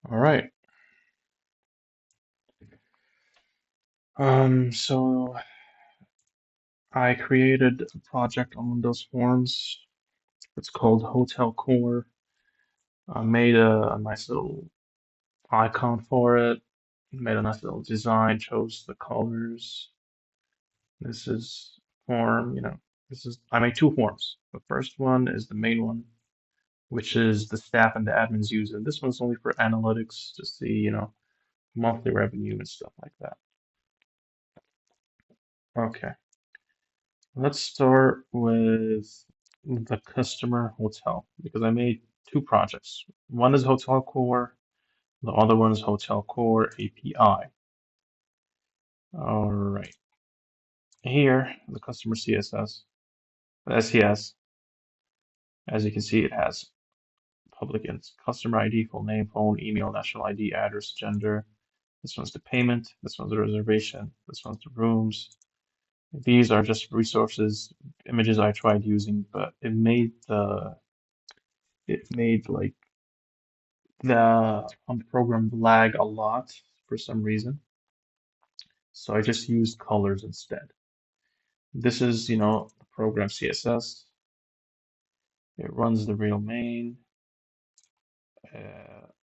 All right. So I created a project on Windows Forms. It's called HotelCore. I made a nice little icon for it. Made a nice little design. Chose the colors. This is form. I made two forms. The first one is the main one, which is the staff and the admins use, and this one's only for analytics to see, monthly revenue and stuff like that. Okay. Let's start with the customer hotel because I made two projects. One is Hotel Core, the other one is Hotel Core API. All right. Here, the customer CSS, the SCS, as you can see, it has public and customer ID, full name, phone, email, national ID, address, gender. This one's the payment. This one's the reservation. This one's the rooms. These are just resources, images I tried using, but it made like the program lag a lot for some reason. So I just used colors instead. This is, the program CSS. It runs the real main.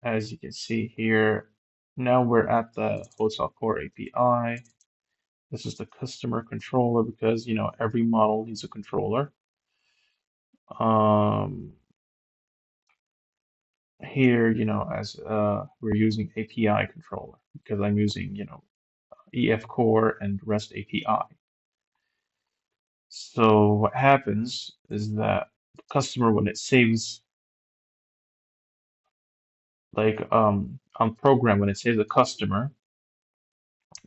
As you can see here, now we're at the HotelCore API. This is the customer controller because, every model needs a controller. Um, Here, as we're using API controller because I'm using, EF Core and REST API. So what happens is that the customer, when it saves, like on program, when it saves a customer,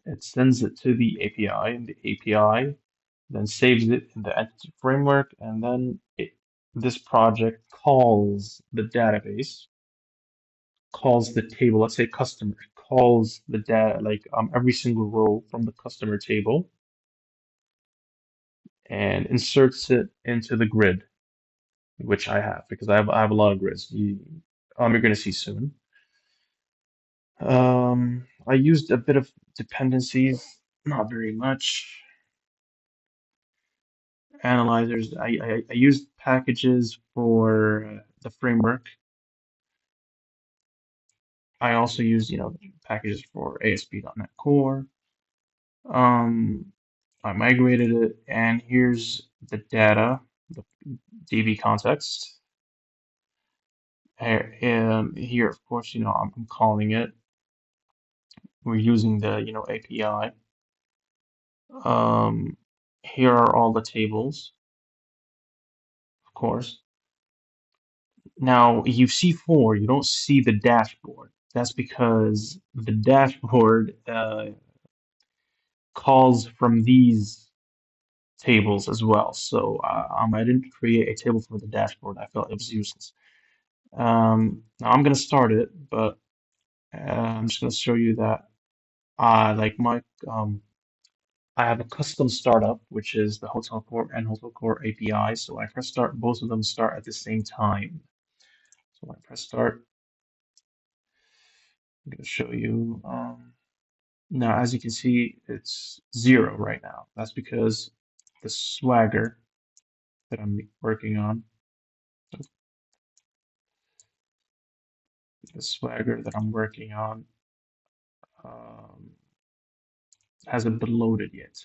it sends it to the API, and the API then saves it in the entity framework, and then this project calls the database, calls the table. Let's say customer calls the data, like every single row from the customer table, and inserts it into the grid, which I have because I have a lot of grids. You're going to see soon. I used a bit of dependencies, not very much. Analyzers. I used packages for the framework. I also used, packages for ASP.NET Core. Um, I migrated it, and here's the data, the DB context. Here, of course, I'm calling it. We're using the, API. Um, Here are all the tables, of course. Now, you see four, you don't see the dashboard. That's because the dashboard calls from these tables as well. So I didn't create a table for the dashboard. I felt it was useless. Now I'm going to start it, but I'm just going to show you that like um, I have a custom startup, which is the HotelCore and HotelCore API. So I press start, both of them start at the same time. So I press start. I'm going to show you. Now, as you can see, it's 0 right now. That's because the Swagger that I'm working on, the Swagger that I'm working on, um, hasn't been loaded yet.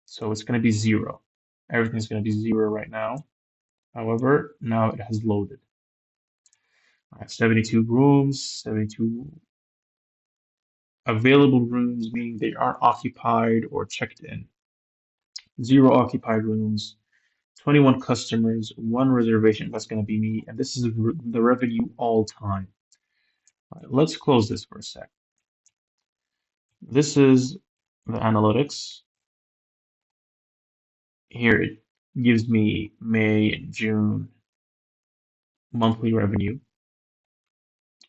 So it's going to be 0. Everything's going to be 0 right now. However, now it has loaded. I have 72 rooms, 72 available rooms, meaning they aren't occupied or checked in. 0 occupied rooms, 21 customers, 1 reservation. That's going to be me. And this is the revenue all time. All right, let's close this for a sec. This is the analytics. Here it gives me May and June monthly revenue.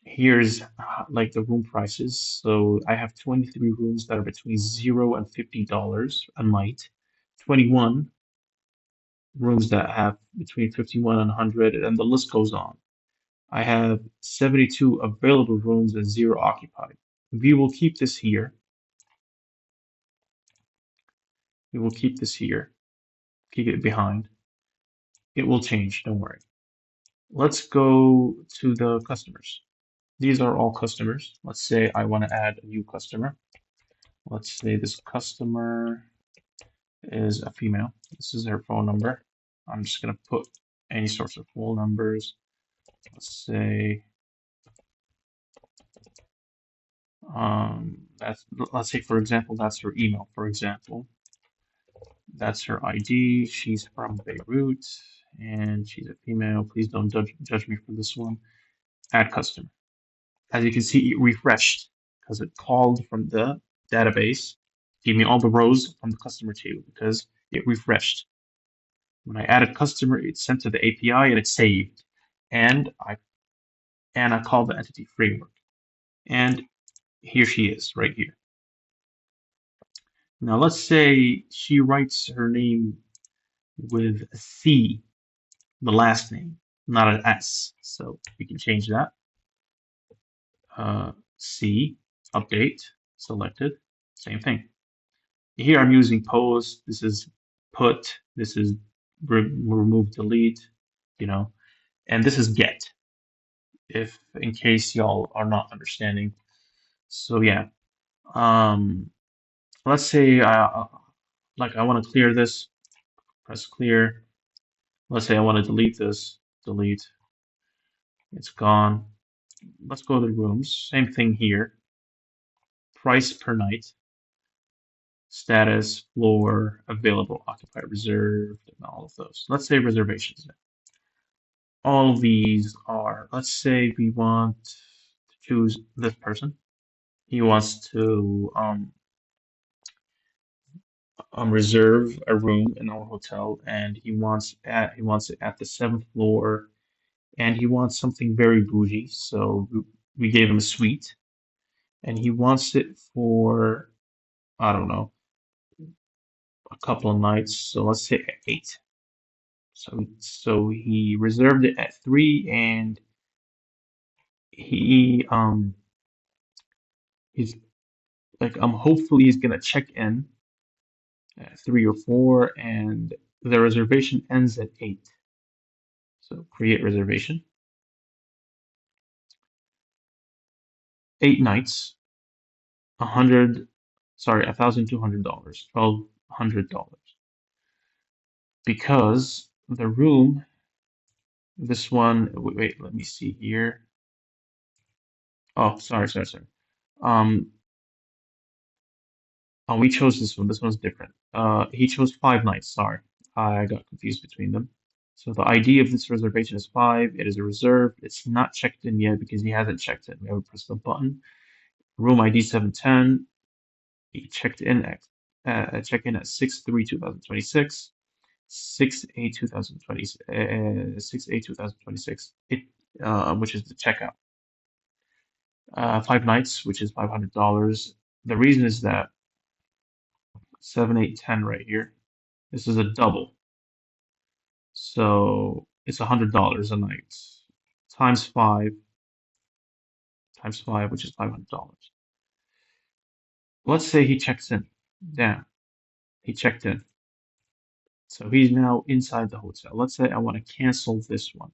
Here's like the room prices. So I have 23 rooms that are between $0 and $50 a night, 21 rooms that have between 51 and 100, and the list goes on. I have 72 available rooms and 0 occupied. We will keep this here. We will keep this here. Keep it behind. It will change, don't worry. Let's go to the customers. These are all customers. Let's say I want to add a new customer. Let's say this customer is a female. This is her phone number. I'm just going to put any sorts of phone numbers. Let's say let's say for example that's her email. For example, that's her ID. She's from Beirut and she's a female. Please don't judge me for this one. Add customer. As you can see, it refreshed because it called from the database, gave me all the rows from the customer table because it refreshed. When I added customer, it sent to the API and it saved. And I called the entity framework. And here she is, right here. Now let's say she writes her name with a C, the last name, not an S. So we can change that. C, update, selected, same thing. Here I'm using post. This is put. This is remove, delete, you know, and this is get. If in case y'all are not understanding. So yeah, um, let's say I want to clear this. Press clear. Let's say I want to delete this. Delete. It's gone. Let's go to the rooms. Same thing here. Price per night. Status, floor, available, occupied, reserved, and all of those. Let's say reservations. All of these are, let's say we want to choose this person. He wants to reserve a room in our hotel, and he wants it at the 7th floor, and he wants something very bougie. So we gave him a suite, and he wants it for, I don't know, a couple of nights. So let's say at 8. So he reserved it at 3, and he he's like hopefully he's gonna check in at 3 or 4, and the reservation ends at 8. So create reservation. 8 nights, $1,200, $1,200, because the room, this one, wait, let me see here. Oh, sorry. Um, oh, we chose this one. This one's different. He chose 5 nights. Sorry, I got confused between them. So the ID of this reservation is 5. It is a reserve. It's not checked in yet because he hasn't checked in. We haven't pressed the button. Room ID 710. He checked in at 6/3/2026, 6/8/2020, 6/8/2026. Which is the checkout. 5 nights, which is $500. The reason is that 7, 8, 10 right here. This is a double. So it's $100 a night times 5, which is $500. Let's say he checks in. Damn, he checked in. So he's now inside the hotel. Let's say I want to cancel this one.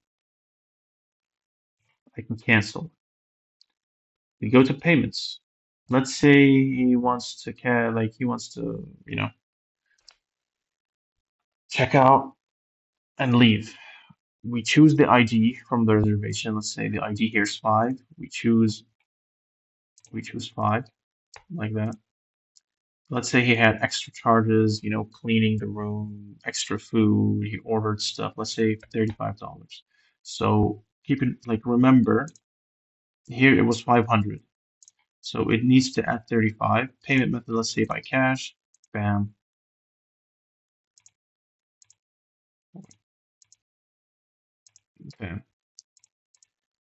I can cancel. We go to payments. Let's say he wants to check out and leave. We choose the ID from the reservation. Let's say the ID here is 5. We choose 5 like that. Let's say he had extra charges, cleaning the room, extra food, he ordered stuff, let's say $35. So remember, here it was 500. So it needs to add 35. Payment method, let's say by cash. Bam. Bam.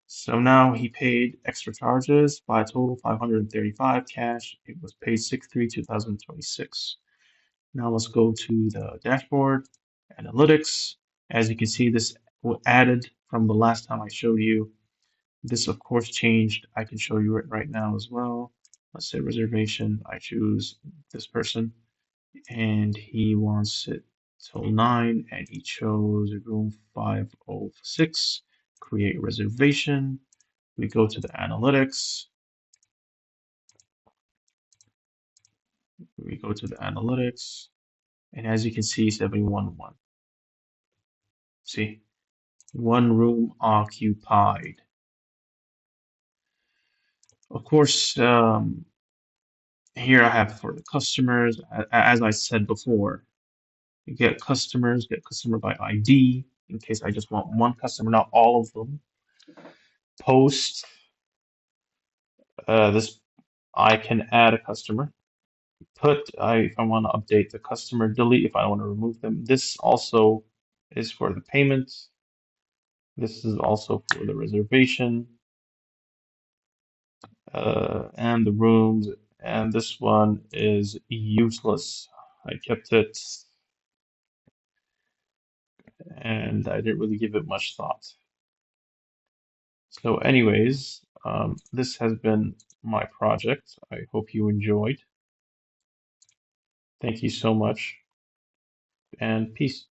So now he paid extra charges by a total 535 cash. It was paid 6/3/2026. Now let's go to the dashboard, analytics. As you can see, this was added from the last time I showed you. This, of course, changed. I can show you it right now as well. Let's say reservation. I choose this person, and he wants it till 9, and he chose room 506. Create reservation. We go to the analytics. And as you can see, 711. See, one room occupied. Of course, here I have for the customers, as I said before, you get customer by ID, in case I just want one customer, not all of them. Post, this, I can add a customer. If I want to update the customer, delete if I want to remove them. This also is for the payment. This is also for the reservation, and the rooms. And this one is useless. I kept it, and I didn't really give it much thought. So anyways, this has been my project. I hope you enjoyed. Thank you so much, and peace.